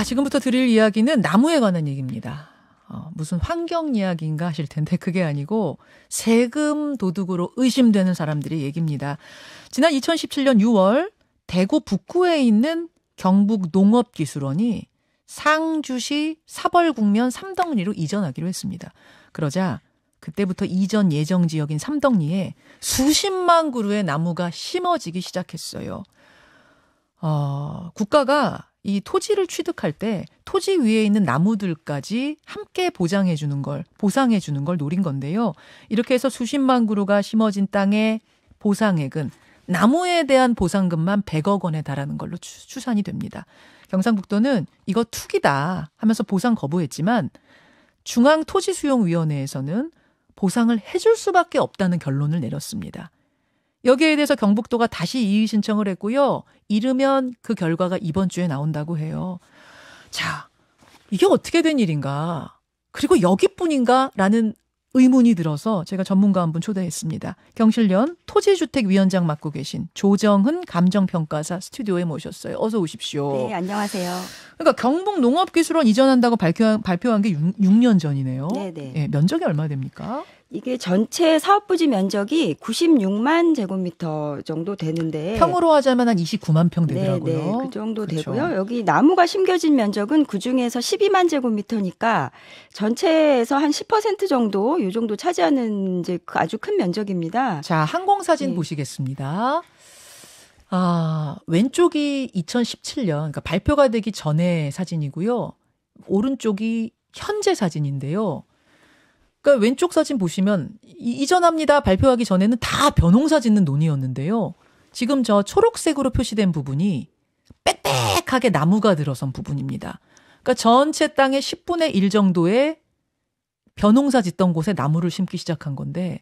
자, 지금부터 드릴 이야기는 나무에 관한 얘기입니다. 무슨 환경 이야기인가 하실 텐데 그게 아니고 세금 도둑으로 의심되는 사람들의 얘기입니다. 지난 2017년 6월 대구 북구에 있는 경북농업기술원이 상주시 사벌국면 삼덕리로 이전하기로 했습니다. 그러자 그때부터 이전 예정 지역인 삼덕리에 수십만 그루의 나무가 심어지기 시작했어요. 국가가 이 토지를 취득할 때 토지 위에 있는 나무들까지 함께 보상해 주는 걸 노린 건데요. 이렇게 해서 수십만 그루가 심어진 땅의 보상액은 나무에 대한 보상금만 100억 원에 달하는 걸로 추산이 됩니다. 경상북도는 이거 투기다 하면서 보상 거부했지만 중앙토지수용위원회에서는 보상을 해줄 수밖에 없다는 결론을 내렸습니다. 여기에 대해서 경북도가 다시 이의 신청을 했고요. 이르면 그 결과가 이번 주에 나온다고 해요. 자, 이게 어떻게 된 일인가? 그리고 여기뿐인가? 라는 의문이 들어서 제가 전문가 한 분 초대했습니다. 경실련 토지주택위원장 맡고 계신 조정은 감정평가사 스튜디오에 모셨어요. 어서 오십시오. 네, 안녕하세요. 그러니까 경북농업기술원 이전한다고 발표한 게 6년 전이네요. 네네. 네, 면적이 얼마 됩니까? 이게 전체 사업부지 면적이 96만 제곱미터 정도 되는데 평으로 하자면 한 29만 평 되더라고요. 네, 그 정도 그렇죠. 되고요. 여기 나무가 심겨진 면적은 그중에서 12만 제곱미터니까 전체에서 한 10% 정도 이 정도 차지하는 이제 아주 큰 면적입니다. 자, 항공사진 네. 보시겠습니다. 왼쪽이 2017년, 그러니까 발표가 되기 전에 사진이고요. 오른쪽이 현재 사진인데요. 그러니까 왼쪽 사진 보시면 이전합니다 발표하기 전에는 다 벼농사 짓는 논이었는데요. 지금 저 초록색으로 표시된 부분이 빽빽하게 나무가 들어선 부분입니다. 그러니까 전체 땅의 10분의 1 정도의 벼농사 짓던 곳에 나무를 심기 시작한 건데,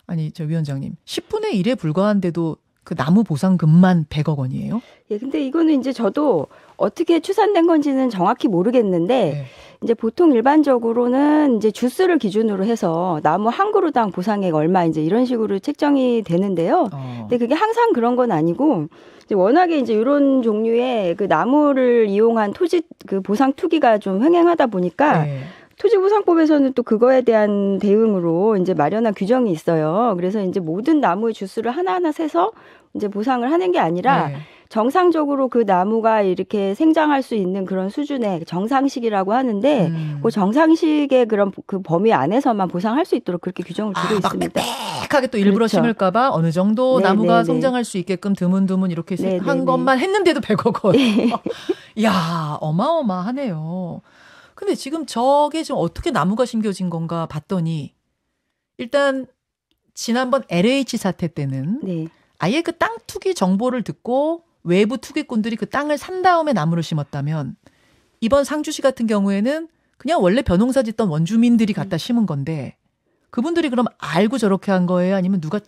아니 저 위원장님 10분의 1에 불과한데도 그 나무 보상금만 100억 원이에요? 예, 근데 이거는 이제 저도 어떻게 추산된 건지는 정확히 모르겠는데, 네. 이제 보통 일반적으로는 이제 주수를 기준으로 해서 나무 한 그루당 보상액 얼마 이제 이런 식으로 책정이 되는데요. 근데 그게 항상 그런 건 아니고, 이제 워낙에 이제 이런 종류의 그 나무를 이용한 토지 그 보상 투기가 좀 횡행하다 보니까 네. 토지보상법에서는 또 그거에 대한 대응으로 이제 마련한 규정이 있어요. 그래서 이제 모든 나무의 주수를 하나하나 세서 이제 보상을 하는 게 아니라 네. 정상적으로 그 나무가 이렇게 생장할 수 있는 그런 수준의 정상식이라고 하는데 그 정상식의 그런 그 범위 안에서만 보상할 수 있도록 그렇게 규정을 두고 있습니다. 빽빽하게 또 일부러 그렇죠. 심을까 봐 어느 정도 네, 나무가 네, 네. 성장할 수 있게끔 드문드문 이렇게 네, 한 네, 것만 했는데도 100억 원. 네. 이야, 어마어마하네요. 근데 지금 저게 지금 어떻게 나무가 심겨진 건가 봤더니 일단 지난번 LH 사태 때는 네. 아예 그 땅 투기 정보를 듣고 외부 투기꾼들이 그 땅을 산 다음에 나무를 심었다면 이번 상주시 같은 경우에는 그냥 원래 벼농사 짓던 원주민들이 갖다 심은 건데 그분들이 그럼 알고 저렇게 한 거예요? 아니면 누가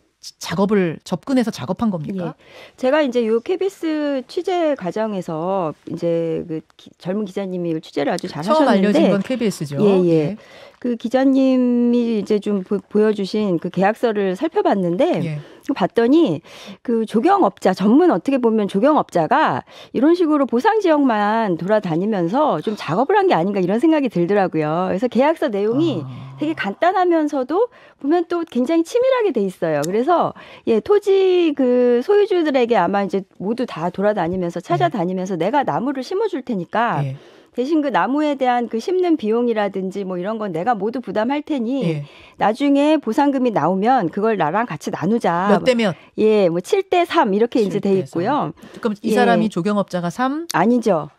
접근해서 작업한 겁니까? 예. 제가 이제 요 KBS 취재 과정에서 이제 그 젊은 기자님이 이 취재를 아주 잘 처음 하셨는데 알려진 건 KBS죠. 예, 예. 그 기자님이 이제 좀 보여주신 그 계약서를 살펴봤는데 예. 봤더니 그 조경업자 전문 어떻게 보면 조경업자가 이런 식으로 보상 지역만 돌아다니면서 좀 작업을 한 게 아닌가 이런 생각이 들더라고요. 그래서 계약서 내용이 되게 간단하면서도 보면 또 굉장히 치밀하게 돼 있어요. 그래서 예, 토지 그 소유주들에게 아마 이제 모두 다 돌아다니면서 찾아다니면서 내가 나무를 심어줄 테니까 예. 대신 그 나무에 대한 그 심는 비용이라든지 뭐 이런 건 내가 모두 부담할 테니 예. 나중에 보상금이 나오면 그걸 나랑 같이 나누자. 몇 대 몇? 예, 뭐 7대 3 이렇게 이제 7대 돼 있고요. 그럼 이 예. 사람이 조경업자가 3? 아니죠.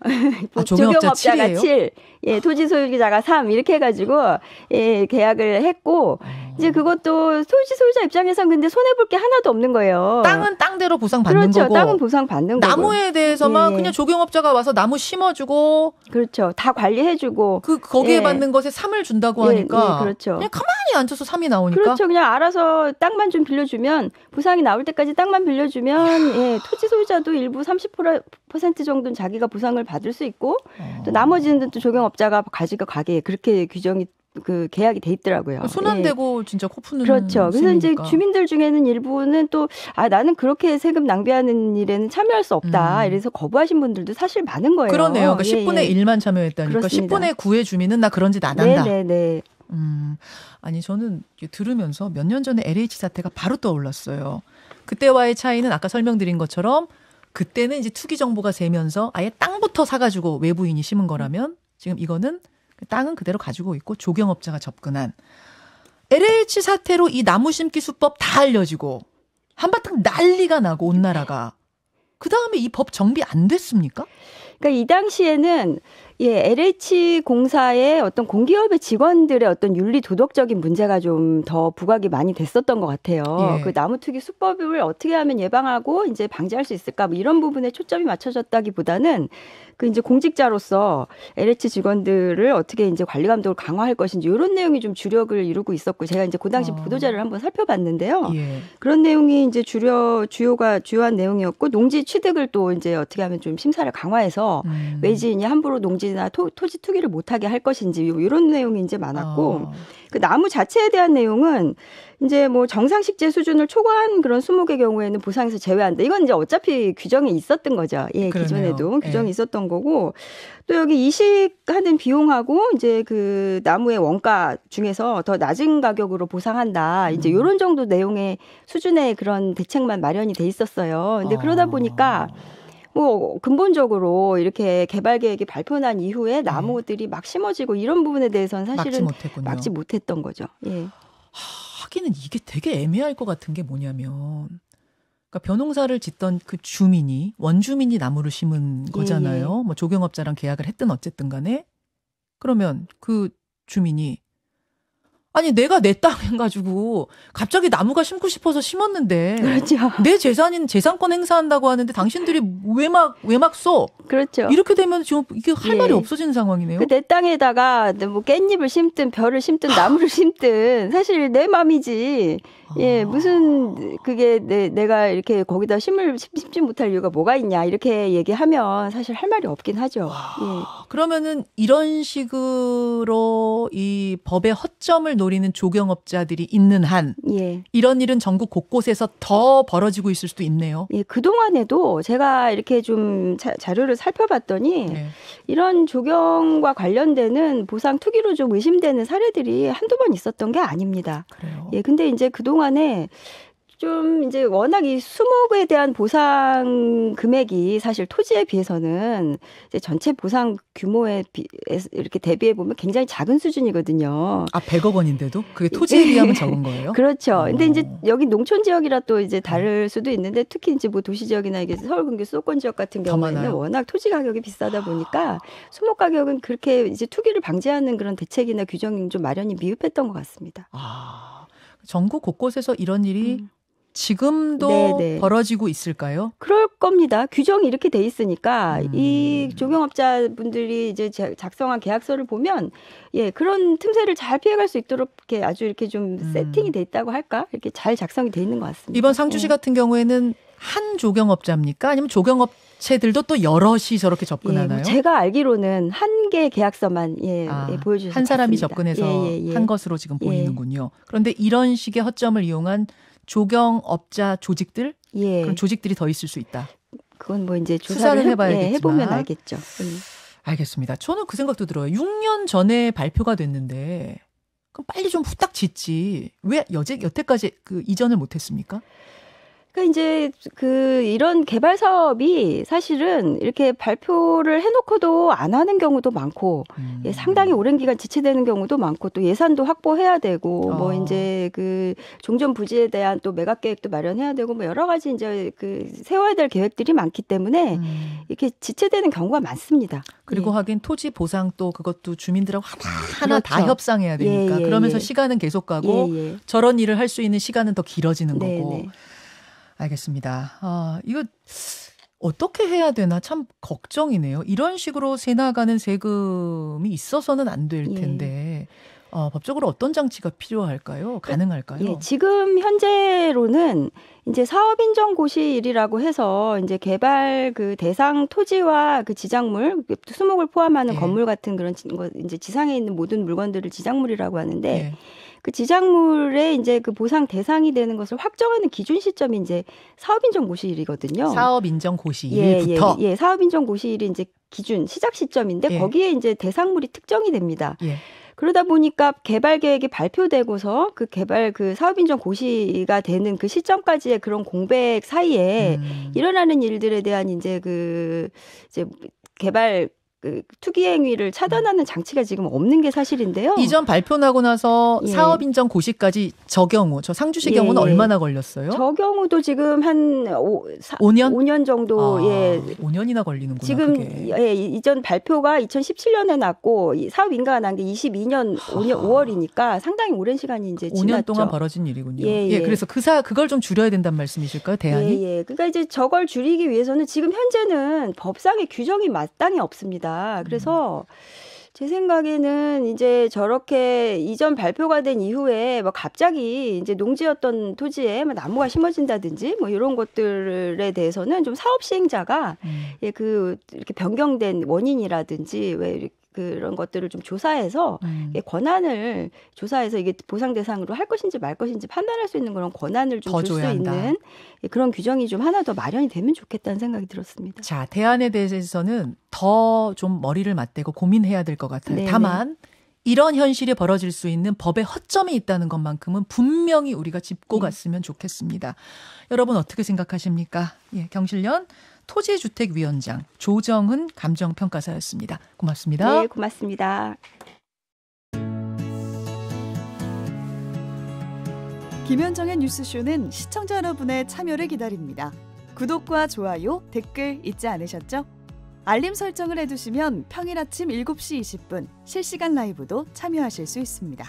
조경업자 조경업자가 7이에요? 7, 예, 토지 소유자가 3 이렇게 해가지고 예, 계약을 했고 이제 그것도 토지 소유자 입장에선 근데 손해 볼 게 하나도 없는 거예요. 땅은 땅대로 보상 받는 그렇죠. 거고 땅은 보상 받는 거고. 나무에 대해서만 예. 그냥 조경업자가 와서 나무 심어주고 그렇죠. 다 관리해주고. 거기에 예. 받는 것에 3을 준다고 예, 하니까 예, 그렇죠. 그냥 가만히 앉아서 3이 나오니까 그렇죠. 그냥 알아서 땅만 좀 빌려주면 보상이 나올 때까지 땅만 빌려주면 예, 토지 소유자도 일부 30% 정도는 자기가 보상을 받을 수 있고 또 나머지는 또 조경업자가 가지가 가게 그렇게 규정이 그 계약이 돼 있더라고요. 손 안 대고 진짜 코 푸는 그렇죠. 그래서 셈이니까. 이제 주민들 중에는 일부는 또 나는 그렇게 세금 낭비하는 일에는 참여할 수 없다. 이래서 거부하신 분들도 사실 많은 거예요. 그러네요. 그러니까 10분의 1만 참여했다니까. 그렇습니다. 10분의 9의 주민은 나 그런 짓 안 한다. 네네네. 아니 저는 들으면서 몇 년 전에 LH 사태가 바로 떠올랐어요. 그때와의 차이는 아까 설명드린 것처럼 그때는 이제 투기 정보가 새면서 아예 땅부터 사가지고 외부인이 심은 거라면 지금 이거는 땅은 그대로 가지고 있고 조경업자가 접근한 LH 사태로 이 나무 심기 수법 다 알려지고 한바탕 난리가 나고 온 나라가 그 다음에 이 법 정비 안 됐습니까? 그러니까 이 당시에는 LH 공사의 어떤 공기업의 직원들의 어떤 윤리 도덕적인 문제가 좀 더 부각이 많이 됐었던 것 같아요. 예. 그 나무 투기 수법을 어떻게 하면 예방하고 이제 방지할 수 있을까 뭐 이런 부분에 초점이 맞춰졌다기보다는 그 이제 공직자로서 LH 직원들을 어떻게 이제 관리 감독을 강화할 것인지 이런 내용이 좀 주력을 이루고 있었고 제가 이제 그 당시 보도자를 한번 살펴봤는데요. 예. 그런 내용이 이제 주요한 내용이었고 농지 취득을 또 이제 어떻게 하면 좀 심사를 강화해서 외지인이 함부로 농지나 토지 투기를 못하게 할 것인지 이런 내용이 이제 많았고 그 나무 자체에 대한 내용은 이제 뭐 정상식재 수준을 초과한 그런 수목의 경우에는 보상에서 제외한다. 이건 이제 어차피 규정이 있었던 거죠. 예, 그러네요. 기존에도 규정이 있었던 거고 또 여기 이식하는 비용하고 이제 그 나무의 원가 중에서 더 낮은 가격으로 보상한다. 이제 이런 정도 내용의 수준의 그런 대책만 마련이 돼 있었어요. 근데 그러다 보니까 뭐 근본적으로 이렇게 개발 계획이 발표난 이후에 나무들이 막 심어지고 이런 부분에 대해서는 사실은 막지 못했던 거죠. 예. 하기는 이게 되게 애매할 것 같은 게 뭐냐면 그러니까 벼농사를 짓던 그 주민이 원주민이 나무를 심은 거잖아요. 뭐 조경업자랑 계약을 했든 어쨌든 간에 그러면 그 주민이 아니 내가 내 땅 해가지고 갑자기 나무가 심고 싶어서 심었는데 그렇죠. 내 재산인 재산권 행사한다고 하는데 당신들이 왜 막 써? 그렇죠. 이렇게 되면 지금 이게 할 말이 없어지는 상황이네요. 그 내 땅에다가 뭐 깻잎을 심든 벼를 심든 나무를 심든 사실 내 맘이지. 예, 무슨 그게 내가 이렇게 거기다 심지 못할 이유가 뭐가 있냐 이렇게 얘기하면 사실 할 말이 없긴 하죠. 예. 그러면은 이런 식으로 이 법의 허점을 노리는 조경업자들이 있는 한 이런 일은 전국 곳곳에서 더 벌어지고 있을 수도 있네요. 예, 그동안에도 제가 이렇게 좀 자료를 살펴봤더니 이런 조경과 관련되는 보상 투기로 좀 의심되는 사례들이 한두 번 있었던 게 아닙니다. 그래요. 예, 근데 이제 그동안에 좀 이제 워낙 이 수목에 대한 보상 금액이 사실 토지에 비해서는 이제 전체 보상 규모에 이렇게 대비해 보면 굉장히 작은 수준이거든요. 100억 원인데도 그게 토지에 비하면 적은 거예요? 그렇죠. 근데 이제 여기 농촌 지역이라 또 이제 다를 수도 있는데 특히 이제 뭐 도시 지역이나 이게 서울 근교 수도권 지역 같은 경우에는 워낙 토지 가격이 비싸다 보니까 수목 가격은 그렇게 이제 투기를 방지하는 그런 대책이나 규정이 좀 마련이 미흡했던 것 같습니다. 전국 곳곳에서 이런 일이 지금도 벌어지고 있을까요? 그럴 겁니다. 규정이 이렇게 돼 있으니까 이 조경업자분들이 이제 작성한 계약서를 보면 그런 틈새를 잘 피해갈 수 있도록 이렇게 아주 이렇게 좀 세팅이 돼 있다고 할까? 이렇게 잘 작성이 돼 있는 것 같습니다. 이번 상주시 같은 경우에는 한 조경업자입니까? 아니면 조경업체들도 또 여럿이 저렇게 접근하나요? 뭐 제가 알기로는 한 개 계약서만 보여주셨습니다. 한 사람이 접근해서 한 것으로 지금 보이는군요. 그런데 이런 식의 허점을 이용한 조경업자 조직들? 그런 조직들이 더 있을 수 있다. 그건 뭐 이제 조사를 해봐야겠지만. 해보면 알겠죠. 알겠습니다. 저는 그 생각도 들어요. 6년 전에 발표가 됐는데 그럼 빨리 좀 후딱 짓지. 왜 여태까지 그 이전을 못했습니까? 그러니까 이제 이런 개발 사업이 사실은 이렇게 발표를 해놓고도 안 하는 경우도 많고 상당히 오랜 기간 지체되는 경우도 많고 또 예산도 확보해야 되고 뭐 이제 그 종전 부지에 대한 또 매각 계획도 마련해야 되고 뭐 여러 가지 이제 세워야 될 계획들이 많기 때문에 이렇게 지체되는 경우가 많습니다. 그리고 하긴 토지 보상 또 그것도 주민들하고 하나 다 협상해야 되니까 그러면서 시간은 계속 가고 저런 일을 할 수 있는 시간은 더 길어지는 거고. 알겠습니다. 이거 어떻게 해야 되나 참 걱정이네요. 이런 식으로 새 나가는 세금이 있어서는 안 될 텐데 법적으로 어떤 장치가 필요할까요? 가능할까요? 예, 지금 현재로는 이제 사업인정고시일이라고 해서 이제 개발 그 대상 토지와 그 지작물, 수목을 포함하는 예. 건물 같은 그런 이제 지상에 있는 모든 물건들을 지작물이라고 하는데 예. 그 지작물의 이제 그 보상 대상이 되는 것을 확정하는 기준 시점이 이제 사업인정고시일이거든요. 사업인정고시일부터. 예, 사업인정고시일이 이제 기준 시작 시점인데 예. 거기에 이제 대상물이 특정이 됩니다. 예. 그러다 보니까 개발 계획이 발표되고서 그 개발 그 사업인정 고시가 되는 그 시점까지의 그런 공백 사이에 일어나는 일들에 대한 이제 이제 개발 그 투기 행위를 차단하는 장치가 지금 없는 게 사실인데요. 이전 발표 나고 나서 예. 사업인정 고시까지 저 경우, 저 상주시 경우는 얼마나 걸렸어요? 저 경우도 지금 한 5년? 5년 정도 5년이나 걸리는구나. 지금 그게. 이전 발표가 2017년에 났고 사업 인가가 난 게 22년 5월이니까 상당히 오랜 시간이 이제 5년 지났죠. 동안 벌어진 일이군요. 예. 그래서 그걸 좀 줄여야 된다는 말씀이실까요? 대안이? 예. 그러니까 이제 저걸 줄이기 위해서는 지금 현재는 법상의 규정이 마땅히 없습니다. 그래서 제 생각에는 이제 저렇게 이전 발표가 된 이후에 뭐 갑자기 이제 농지였던 토지에 뭐 나무가 심어진다든지 뭐 이런 것들에 대해서는 좀 사업 시행자가 이렇게 변경된 원인이라든지 왜 이렇게 그런 것들을 좀 조사해서 권한을 조사해서 이게 보상 대상으로 할 것인지 말 것인지 판단할 수 있는 그런 권한을 좀 줄 수 있는 그런 규정이 좀 하나 더 마련이 되면 좋겠다는 생각이 들었습니다. 자, 대안에 대해서는 더 좀 머리를 맞대고 고민해야 될 것 같아요. 네네. 다만 이런 현실이 벌어질 수 있는 법의 허점이 있다는 것만큼은 분명히 우리가 짚고 갔으면 좋겠습니다. 여러분 어떻게 생각하십니까? 예, 경실련 토지주택위원장 조정은 감정평가사였습니다. 고맙습니다. 네, 고맙습니다. 김현정의 뉴스쇼는 시청자 여러분의 참여를 기다립니다. 구독과 좋아요, 댓글 잊지 않으셨죠? 알림 설정을 해두시면 평일 아침 7시 20분 실시간 라이브도 참여하실 수 있습니다.